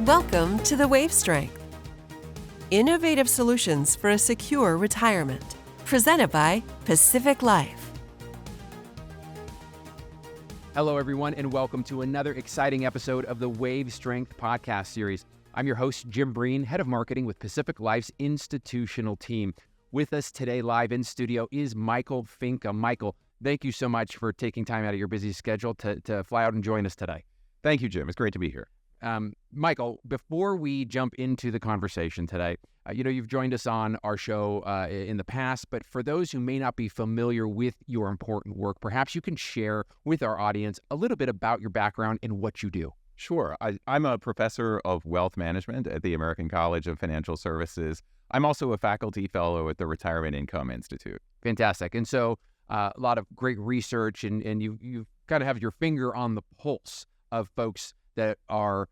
Welcome to the Wave Strength. Innovative solutions for a secure retirement. Presented by Pacific Life. Hello, everyone, and welcome to another exciting episode of the Wave Strength podcast series. I'm your host, Jim Breen, head of marketing with Pacific Life's institutional team. With us today live in studio is Michael Finke. Michael, thank you so much for taking time out of your busy schedule to fly out and join us today. Thank you, Jim. It's great to be here. Michael, before we jump into the conversation today, you've joined us on our show in the past, but for those who may not be familiar with your important work, perhaps you can share with our audience a little bit about your background and what you do. Sure. I'm a professor of wealth management at the American College of Financial Services. I'm also a faculty fellow at the Retirement Income Institute. Fantastic. And so a lot of great research, and you kind of have your finger on the pulse of folks that are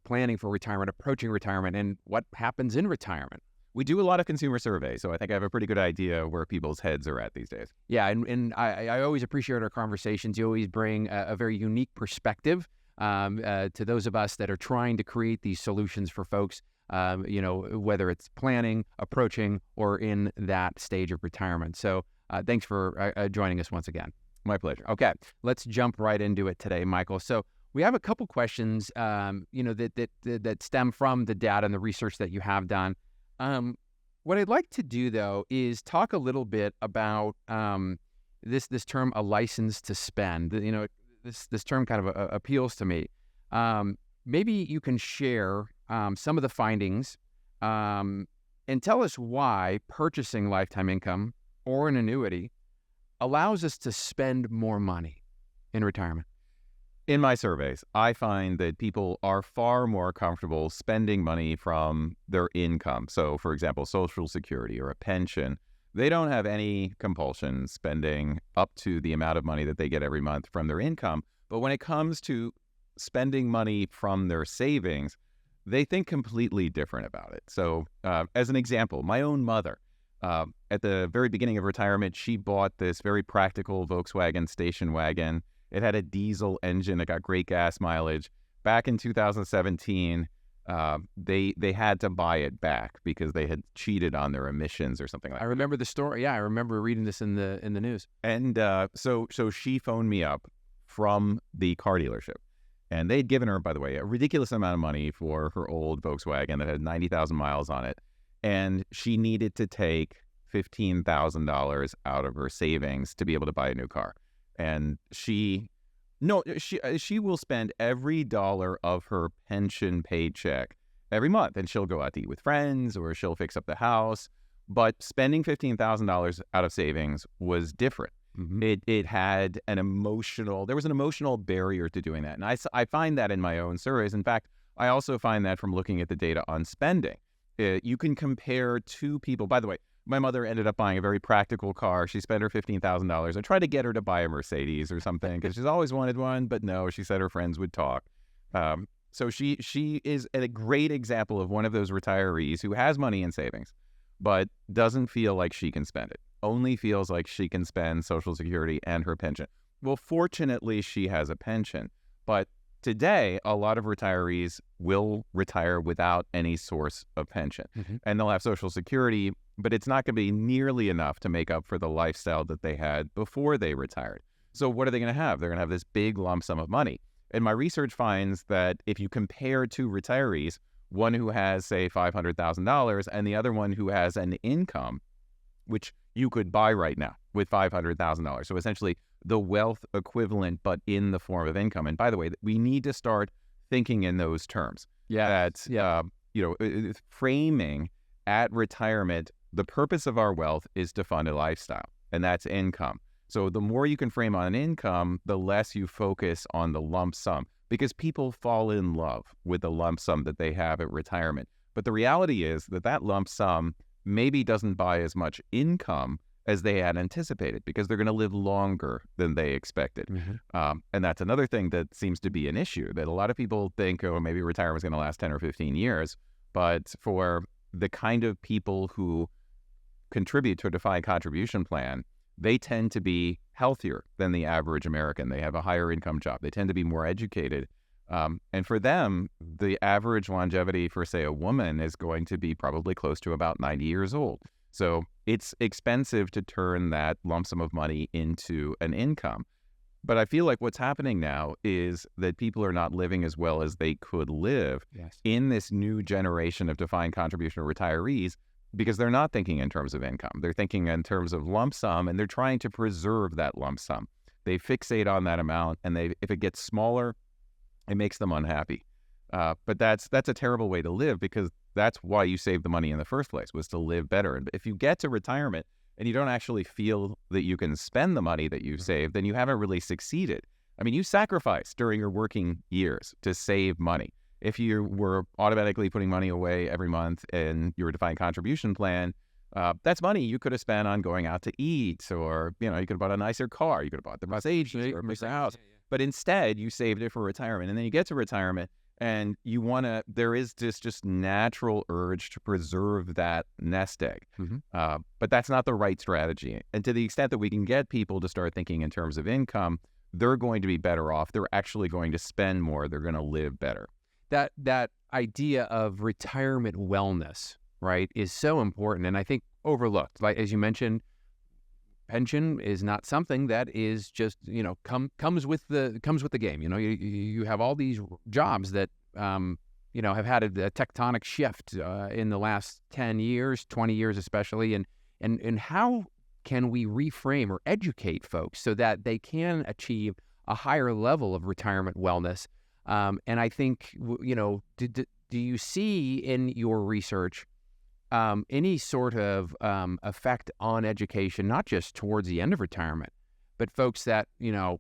planning for retirement, approaching retirement, and what happens in retirement. We do a lot of consumer surveys, so I think I have a pretty good idea where people's heads are at these days. Yeah, and I always appreciate our conversations. You always bring a very unique perspective to those of us that are trying to create these solutions for folks, whether it's planning, approaching, or in that stage of retirement. So thanks for joining us once again. My pleasure. Okay, let's jump right into it today, Michael. So we have a couple questions, that stem from the data and the research that you have done. What I'd like to do, though, is talk a little bit about this term, a license to spend. This term kind of appeals to me. Maybe you can share some of the findings and tell us why purchasing lifetime income or an annuity allows us to spend more money in retirement. In my surveys, I find that people are far more comfortable spending money from their income. So, for example, Social Security or a pension, they don't have any compulsion spending up to the amount of money that they get every month from their income. But when it comes to spending money from their savings, they think completely different about it. So, as an example, my own mother, at the very beginning of retirement, she bought this very practical Volkswagen station wagon. It had a diesel engine. It got great gas mileage. Back in 2017, they had to buy it back because they had cheated on their emissions or something like that. I remember the story. Yeah, I remember reading this in the news. And so she phoned me up from the car dealership. And they'd given her, by the way, a ridiculous amount of money for her old Volkswagen that had 90,000 miles on it. And she needed to take $15,000 out of her savings to be able to buy a new car. And she will spend every dollar of her pension paycheck every month, and she'll go out to eat with friends or she'll fix up the house. But spending $15,000 out of savings was different. Mm-hmm. It had there was an emotional barrier to doing that. And I find that in my own surveys. In fact, I also find that from looking at the data on spending. You can compare two people. By the way, my mother ended up buying a very practical car. She spent her $15,000. I tried to get her to buy a Mercedes or something because she's always wanted one, but no, she said her friends would talk. So she is a great example of one of those retirees who has money in savings, but doesn't feel like she can spend it. Only feels like she can spend Social Security and her pension. Well, fortunately, she has a pension, but today, a lot of retirees will retire without any source of pension, and they'll have Social Security, but it's not going to be nearly enough to make up for the lifestyle that they had before they retired. So what are they going to have? They're going to have this big lump sum of money. And my research finds that if you compare two retirees, one who has, say, $500,000 and the other one who has an income, which you could buy right now with $500,000. So essentially the wealth equivalent, but in the form of income. And by the way, we need to start thinking in those terms. Yeah. Framing at retirement, the purpose of our wealth is to fund a lifestyle, and that's income. So the more you can frame on income, the less you focus on the lump sum, because people fall in love with the lump sum that they have at retirement. But the reality is that lump sum maybe doesn't buy as much income as they had anticipated because they're going to live longer than they expected. Mm-hmm. And that's another thing that seems to be an issue, that a lot of people think, oh, maybe retirement is going to last 10 or 15 years. But for the kind of people who contribute to a defined contribution plan, they tend to be healthier than the average American. They have a higher income job. They tend to be more educated. And for them, the average longevity for, say, a woman is going to be probably close to about 90 years old. So it's expensive to turn that lump sum of money into an income. But I feel like what's happening now is that people are not living as well as they could live in this new generation of defined contribution retirees, because they're not thinking in terms of income. They're thinking in terms of lump sum, and they're trying to preserve that lump sum. They fixate on that amount, and if it gets smaller, it makes them unhappy. But that's a terrible way to live, because that's why you saved the money in the first place, was to live better. And if you get to retirement and you don't actually feel that you can spend the money that you've saved, then you haven't really succeeded. I mean, you sacrificed during your working years to save money. If you were automatically putting money away every month in your defined contribution plan, that's money you could have spent on going out to eat, or, you could have bought a nicer car, you could have bought the Mercedes or a nicer house. But instead, you saved it for retirement. And then you get to retirement, and there is this just natural urge to preserve that nest egg. But that's not the right strategy. And to the extent that we can get people to start thinking in terms of income, they're going to be better off. They're actually going to spend more. They're going to live better. That idea of retirement wellness, right, is so important, and I think overlooked. Like, as you mentioned, pension is not something that is just, comes with the game. You have all these jobs that have had a tectonic shift in the last 10 years, 20 years especially, and how can we reframe or educate folks so that they can achieve a higher level of retirement wellness? And I think, do you see in your research any sort of effect on education, not just towards the end of retirement, but folks that,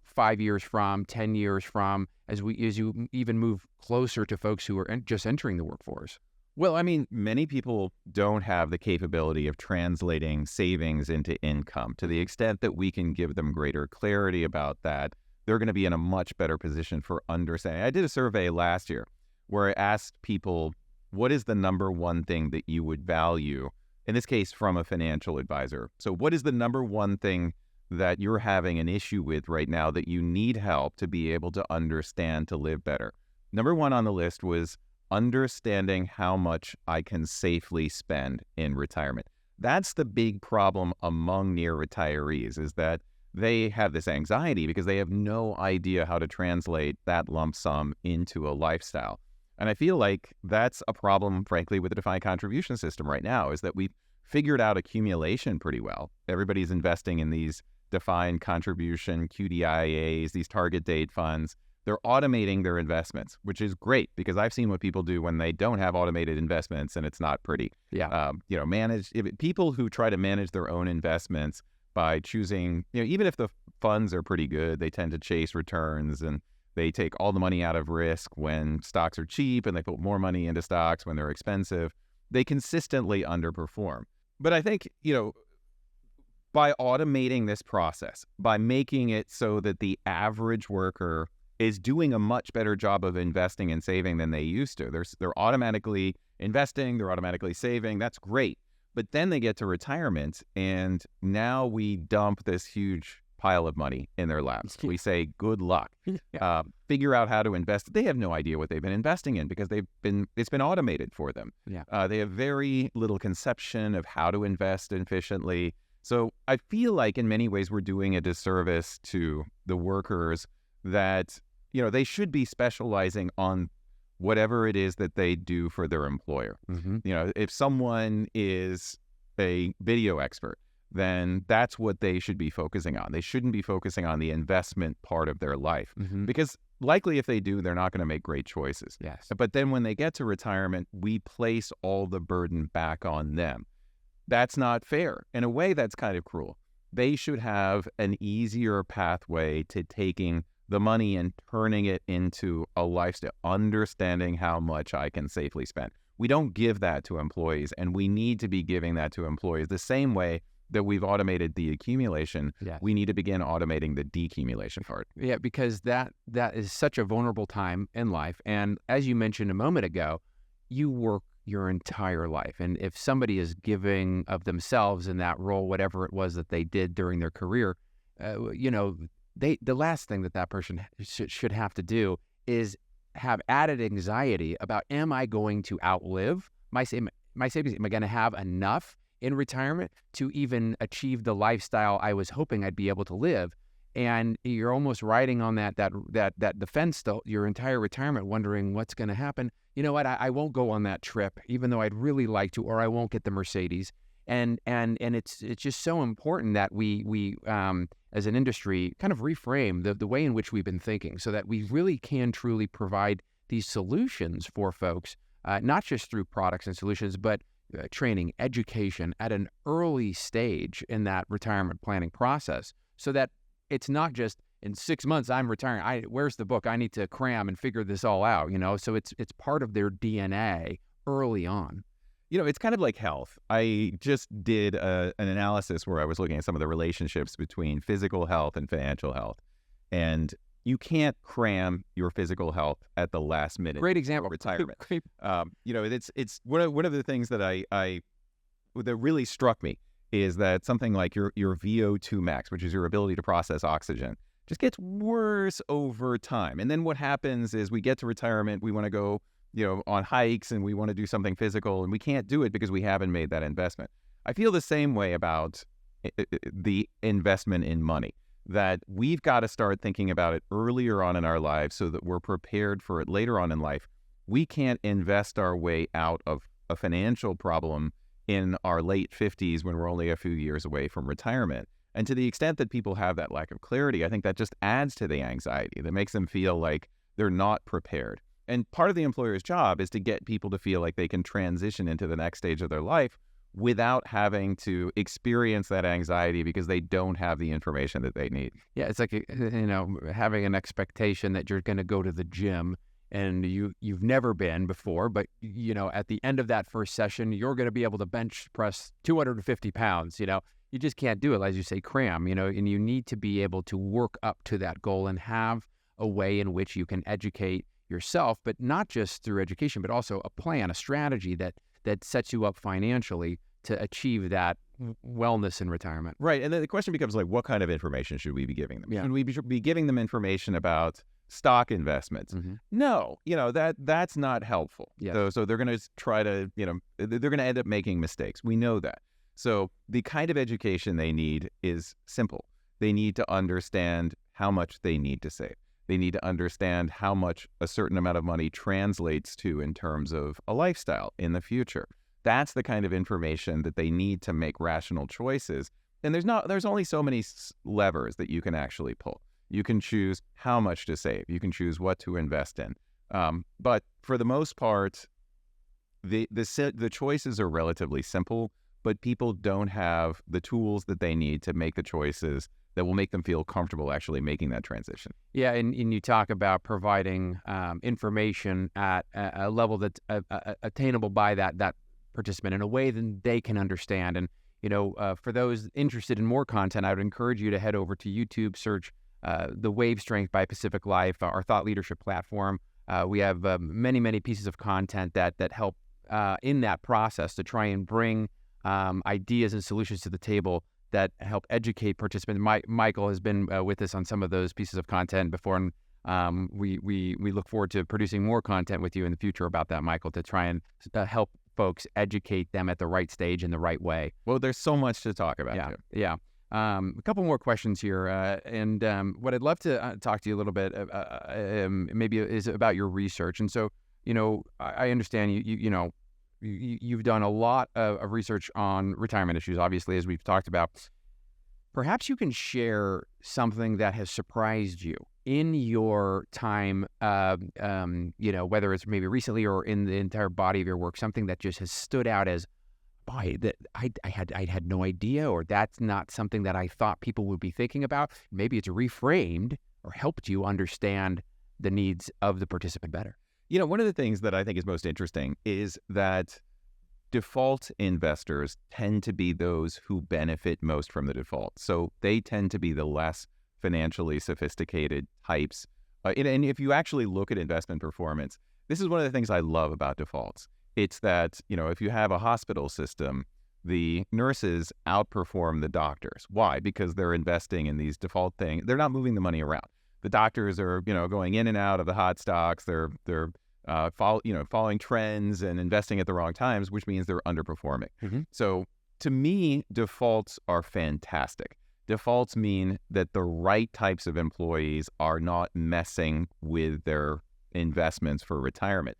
5 years from, 10 years from, as you even move closer to folks who are just entering the workforce? Well, I mean, many people don't have the capability of translating savings into income. To the extent that we can give them greater clarity about that, they're going to be in a much better position for understanding. I did a survey last year where I asked people, what is the number one thing that you would value, in this case from a financial advisor? So what is the number one thing that you're having an issue with right now that you need help to be able to understand to live better? Number one on the list was understanding how much I can safely spend in retirement. That's the big problem among near retirees, is that they have this anxiety because they have no idea how to translate that lump sum into a lifestyle. And I feel like that's a problem, frankly, with the defined contribution system right now, is that we've figured out accumulation pretty well. Everybody's investing in these defined contribution QDIAs, these target date funds. They're automating their investments, which is great, because I've seen what people do when they don't have automated investments, and it's not pretty. People who try to manage their own investments by choosing, even if the funds are pretty good, they tend to chase returns, and they take all the money out of risk when stocks are cheap, and they put more money into stocks when they're expensive. They consistently underperform. But I think, by automating this process, by making it so that the average worker is doing a much better job of investing and saving than they used to. They're automatically investing, they're automatically saving. That's great. But then they get to retirement, and now we dump this huge pile of money in their laps. We say, good luck. Figure out how to invest. They have no idea what they've been investing in, because it's been automated for them. They have very little conception of how to invest efficiently. So I feel like in many ways we're doing a disservice to the workers, that they should be specializing on whatever it is that they do for their employer. If someone is a video expert, then that's what they should be focusing on. They shouldn't be focusing on the investment part of their life, because likely if they do, they're not going to make great choices. But then when they get to retirement, we place all the burden back on them. That's not fair. In a way, that's kind of cruel. They should have an easier pathway to taking the money and turning it into a lifestyle, understanding how much I can safely spend. We don't give that to employees, and we need to be giving that to employees the same way that we've automated the accumulation. We need to begin automating the decumulation part. Yeah, because that is such a vulnerable time in life. And as you mentioned a moment ago, you work your entire life. And if somebody is giving of themselves in that role, whatever it was that they did during their career, the last thing that person should have to do is have added anxiety about, am I going to outlive my savings? Am I going to have enough in retirement to even achieve the lifestyle I was hoping I'd be able to live? And you're almost riding on that defense your entire retirement, wondering what's going to happen. You know what? I won't go on that trip, even though I'd really like to, or I won't get the Mercedes. And it's just so important that we as an industry kind of reframe the way in which we've been thinking, so that we really can truly provide these solutions for folks, not just through products and solutions, but training, education at an early stage in that retirement planning process, so that it's not just in 6 months I'm retiring. Where's the book? I need to cram and figure this all out. So it's part of their DNA early on. It's kind of like health. I just did an analysis where I was looking at some of the relationships between physical health and financial health, and you can't cram your physical health at the last minute. Great example. Of retirement. It's one of the things that that really struck me is that something like your VO2 max, which is your ability to process oxygen, just gets worse over time. And then what happens is we get to retirement, we want to go, on hikes, and we want to do something physical, and we can't do it because we haven't made that investment. I feel the same way about the investment in money, that we've got to start thinking about it earlier on in our lives so that we're prepared for it later on in life. We can't invest our way out of a financial problem in our late 50s when we're only a few years away from retirement. And to the extent that people have that lack of clarity, I think that just adds to the anxiety, that makes them feel like they're not prepared. And part of the employer's job is to get people to feel like they can transition into the next stage of their life without having to experience that anxiety because they don't have the information that they need. Yeah, it's like, having an expectation that you're going to go to the gym and you've never been before, but, at the end of that first session, you're going to be able to bench press 250 pounds, You just can't do it, as you say, cram, and you need to be able to work up to that goal and have a way in which you can educate yourself, but not just through education, but also a plan, a strategy that sets you up financially to achieve that wellness in retirement. Right. And then the question becomes like, what kind of information should we be giving them? Yeah. Should we be giving them information about stock investments? Mm-hmm. No, that's not helpful. Yes. So they're going to try to, they're going to end up making mistakes. We know that. So the kind of education they need is simple. They need to understand how much they need to save. They need to understand how much a certain amount of money translates to in terms of a lifestyle in the future. That's the kind of information that they need to make rational choices. And there's only so many levers that you can actually pull. You can choose how much to save. You can choose what to invest in. But for the most part, the choices are relatively simple, but people don't have the tools that they need to make the choices that will make them feel comfortable actually making that transition. Yeah, and you talk about providing information at a level that's attainable by that participant in a way that they can understand. And, for those interested in more content, I would encourage you to head over to YouTube, search The Wave Strength by Pacific Life, our thought leadership platform. We have many, many pieces of content that help in that process to try and bring ideas and solutions to the table that help educate participants. Michael has been with us on some of those pieces of content before, and we look forward to producing more content with you in the future about that, Michael, to try and help folks educate them at the right stage in the right way. Well, there's so much to talk about. Yeah. A couple more questions here, and what I'd love to talk to you a little bit maybe is about your research. And so, I understand you've done a lot of research on retirement issues, obviously, as we've talked about. Perhaps you can share something that has surprised you in your time, whether it's maybe recently or in the entire body of your work, something that just has stood out as, boy, that I had no idea, or that's not something that I thought people would be thinking about. Maybe it's reframed or helped you understand the needs of the participant better. One of the things that I think is most interesting is that default investors tend to be those who benefit most from the default. So they tend to be the less financially sophisticated types. And if you actually look at investment performance, this is one of the things I love about defaults. It's that, if you have a hospital system, the nurses outperform the doctors. Why? Because they're investing in these default things. They're not moving the money around. The doctors are, going in and out of the hot stocks. They're following trends and investing at the wrong times, which means they're underperforming. So to me, defaults are fantastic. Defaults mean that the right types of employees are not messing with their investments for retirement.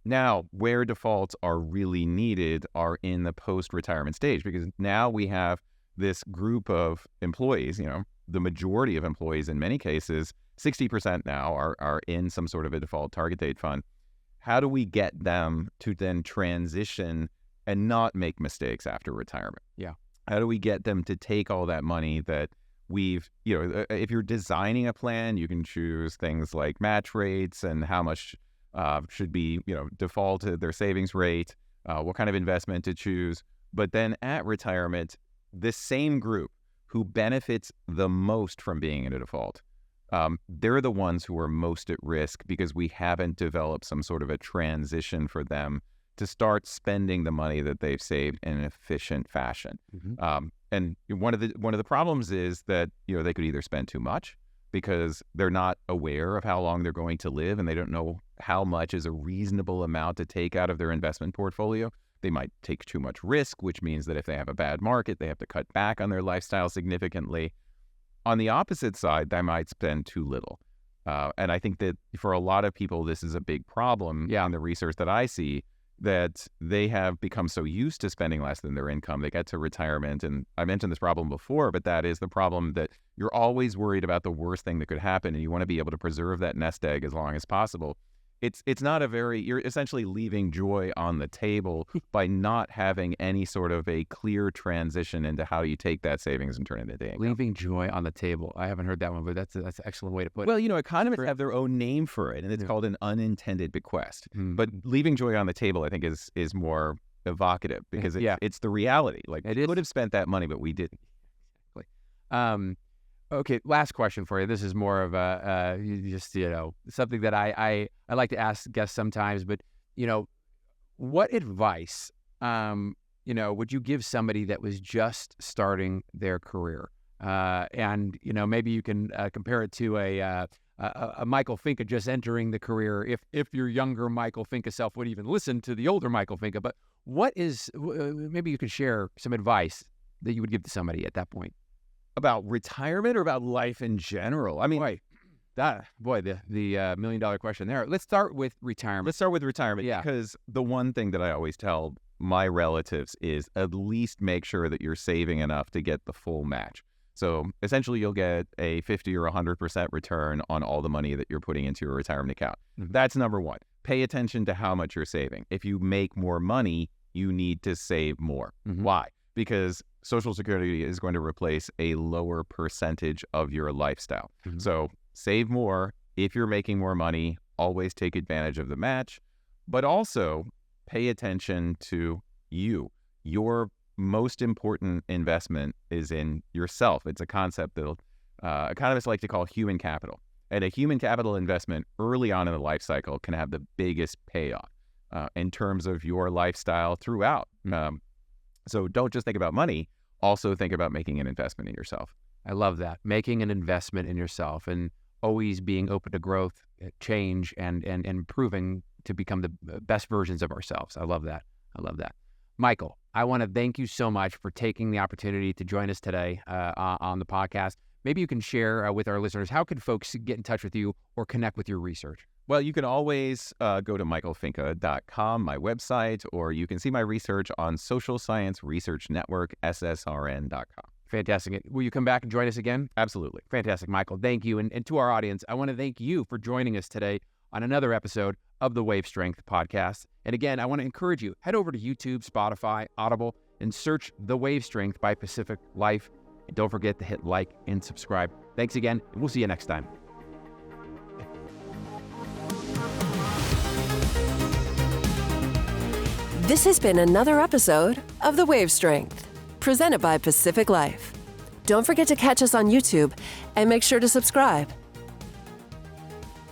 Now, where defaults are really needed are in the post-retirement stage, because now we have this group of employees, the majority of employees in many cases, 60% now are in some sort of a default target date fund. How do we get them to then transition and not make mistakes after retirement? Yeah. How do we get them to take all that money that we've, if you're designing a plan, you can choose things like match rates and how much should be, defaulted, their savings rate, what kind of investment to choose. But then at retirement, this same group who benefits the most from being in a default, they're the ones who are most at risk because we haven't developed some sort of a transition for them to start spending the money that they've saved in an efficient fashion. And one of the problems is that, they could either spend too much because they're not aware of how long they're going to live and they don't know how much is a reasonable amount to take out of their investment portfolio. They might take too much risk, which means that if they have a bad market, they have to cut back on their lifestyle significantly. On the opposite side, they might spend too little. And I think that for a lot of people, this is a big problem in the research that I see, that they have become so used to spending less than their income. They get to retirement, and I mentioned this problem before, but that is the problem, that you're always worried about the worst thing that could happen, and you want to be able to preserve that nest egg as long as possible. It's not you're essentially leaving joy on the table by not having any sort of a clear transition into how you take that savings and turn it into income. Leaving joy on the table. I haven't heard that one, but that's an excellent way to put it. Well, economists have their own name for it, and it's called an unintended bequest. But leaving joy on the table, I think, is more evocative because it's the reality. Like, we could have spent that money, but we didn't. Okay, last question for you. This is more of a something that I like to ask guests sometimes, but what advice would you give somebody that was just starting their career? And maybe you can compare it to a Michael Finke just entering the career. If your younger Michael Finke self would even listen to the older Michael Finke, but maybe you can share some advice that you would give to somebody at that point. About retirement or about life in general? I mean, the $1 million question there. Let's start with retirement. Because the one thing that I always tell my relatives is at least make sure that you're saving enough to get the full match. So essentially, you'll get a 50 or 100% return on all the money that you're putting into your retirement account. That's number one. Pay attention to how much you're saving. If you make more money, you need to save more. Why? Because Social Security is going to replace a lower percentage of your lifestyle. So save more. If you're making more money, always take advantage of the match, but also pay attention to you. Your most important investment is in yourself. It's a concept that economists like to call human capital. And a human capital investment early on in the life cycle can have the biggest payoff in terms of your lifestyle throughout. So don't just think about money, also think about making an investment in yourself. I love that. Making an investment in yourself and always being open to growth, change, and improving to become the best versions of ourselves. I love that. Michael, I want to thank you so much for taking the opportunity to join us today on the podcast. Maybe you can share with our listeners, how can folks get in touch with you or connect with your research? Well, you can always go to michaelfinke.com, my website, or you can see my research on Social Science Research Network, SSRN.com. Fantastic. Will you come back and join us again? Absolutely. Fantastic, Michael. Thank you. And to our audience, I want to thank you for joining us today on another episode of the Wave Strength Podcast. And again, I want to encourage you, head over to YouTube, Spotify, Audible, and search The Wave Strength by Pacific Life. And don't forget to hit like and subscribe. Thanks again, and we'll see you next time. This has been another episode of The Wave Strength, presented by Pacific Life. Don't forget to catch us on YouTube and make sure to subscribe.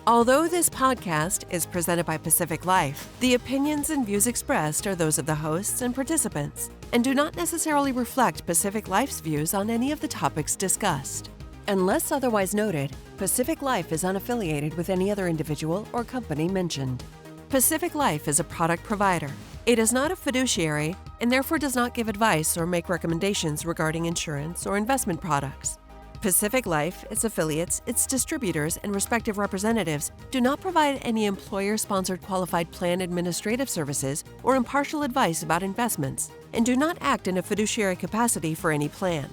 Although this podcast is presented by Pacific Life, the opinions and views expressed are those of the hosts and participants and do not necessarily reflect Pacific Life's views on any of the topics discussed. Unless otherwise noted, Pacific Life is unaffiliated with any other individual or company mentioned. Pacific Life is a product provider. It is not a fiduciary and therefore does not give advice or make recommendations regarding insurance or investment products. Pacific Life, its affiliates, its distributors, and respective representatives do not provide any employer-sponsored qualified plan administrative services or impartial advice about investments, and do not act in a fiduciary capacity for any plan.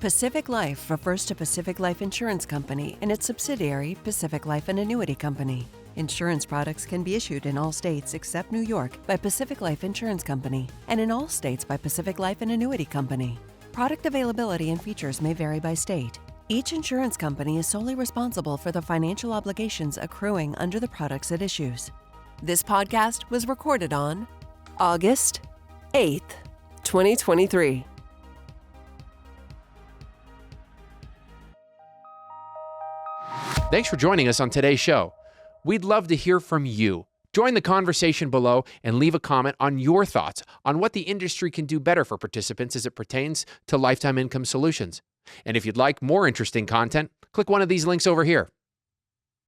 Pacific Life refers to Pacific Life Insurance Company and its subsidiary, Pacific Life and Annuity Company. Insurance products can be issued in all states except New York by Pacific Life Insurance Company and in all states by Pacific Life and Annuity Company. Product availability and features may vary by state. Each insurance company is solely responsible for the financial obligations accruing under the products it issues. This podcast was recorded on August 8th, 2023. Thanks for joining us on today's show. We'd love to hear from you. Join the conversation below and leave a comment on your thoughts on what the industry can do better for participants as it pertains to lifetime income solutions. And if you'd like more interesting content, click one of these links over here.